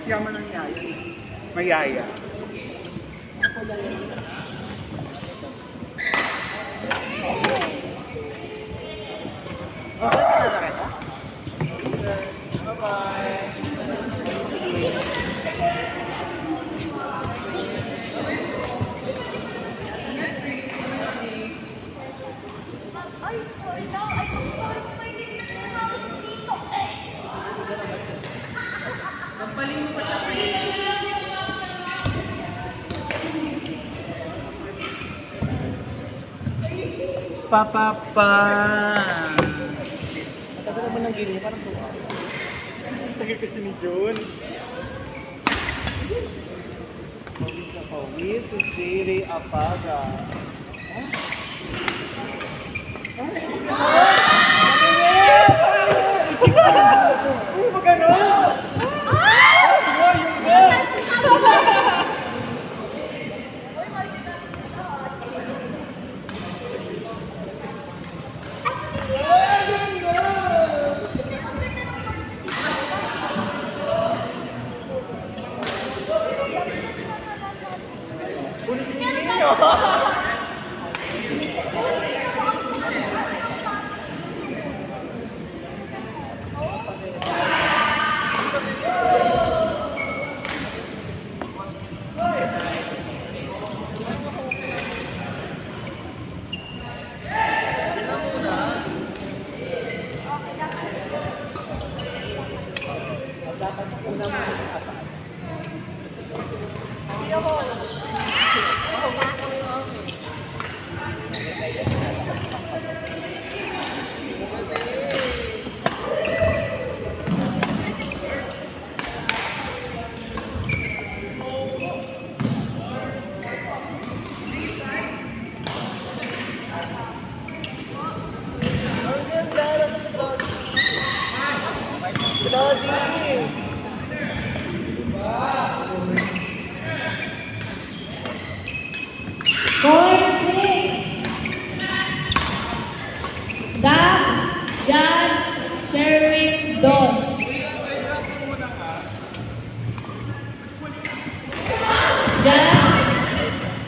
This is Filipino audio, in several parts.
Yaman ng yaya. Mayaya. Okay, pinala kita? Ay, sorry daw. Ay, sorry po kayo dito sa house dito. Sampalin mo pa siya, pre. Papapa. Matagal naman ng gini, parang tuwa. Tagay kasi ni Jun. Pawis na pawis, si Jerry Apaga. Uy, magano? Dapat una mo sa atas. Ang ganda na sa Dodi! Court 6. Dax, Jan, Sherwin, Don. Jan,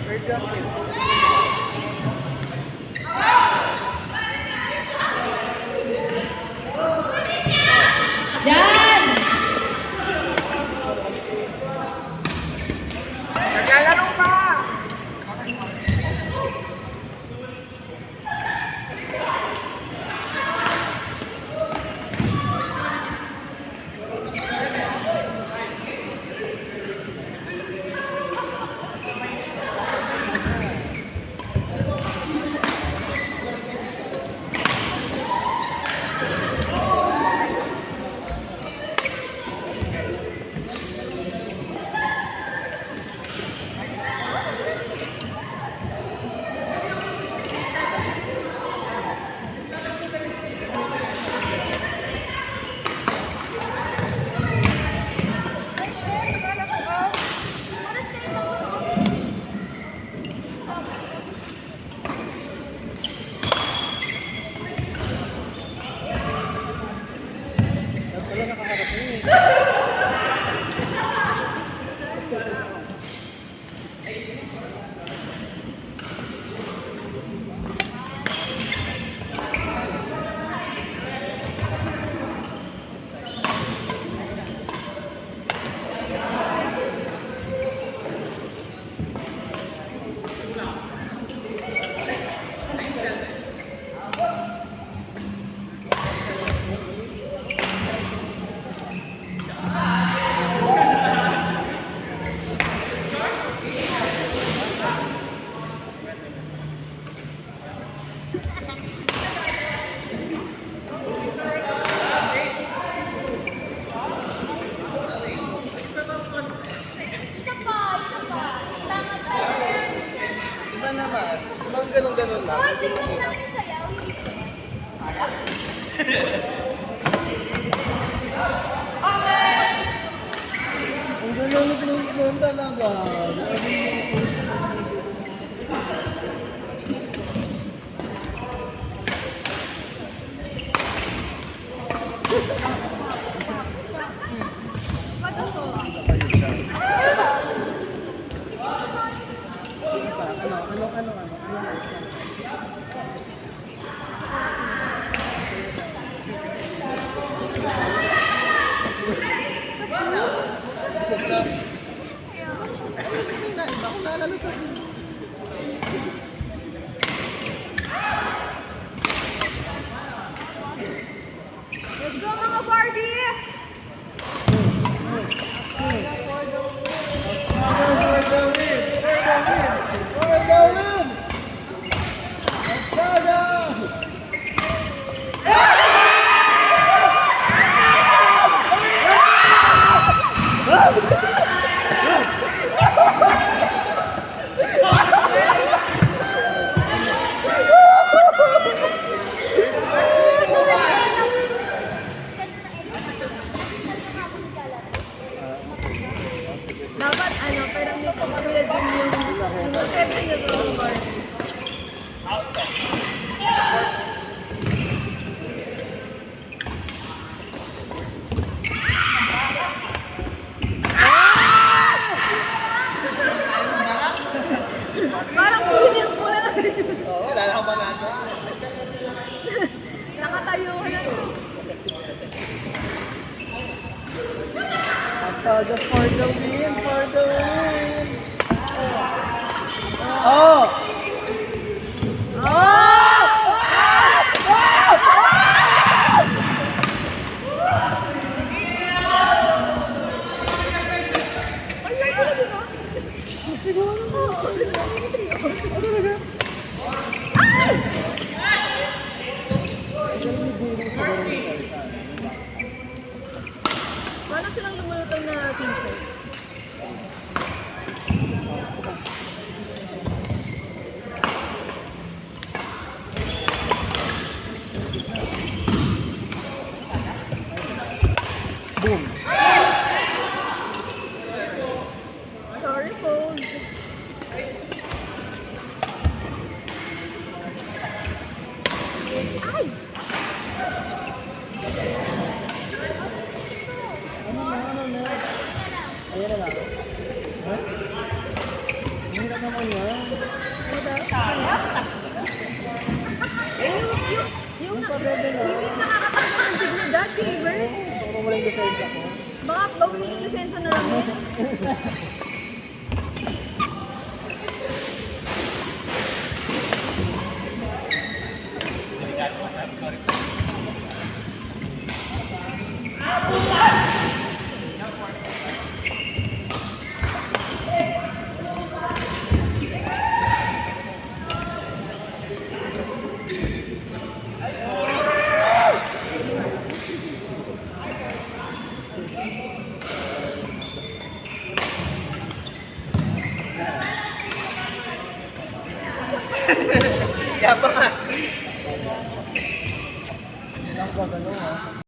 Third round kill. Jan, Naglalaro pa! Wala nakaharap mo eh. isa pa. Tama tayo. Iba naman. Ibang ganun-ganun lang. Oh, tingnan mo naman yung sayaw. Ang ganun talaga. Ba't ako? Just for the win, for the win. Oh! Paano silang lumulutang na t-shirt? Boom. Sorry, folks. Ay! Ayan na lang. Huh? Mahirap naman yan. Yung Pabebe lang. nakakatawa ng dignidad, Gilbert. Gusto ko walang defense ako. Baka bawin yung lisensya na lang yun. Kaya pa nga. Ang gagano ha.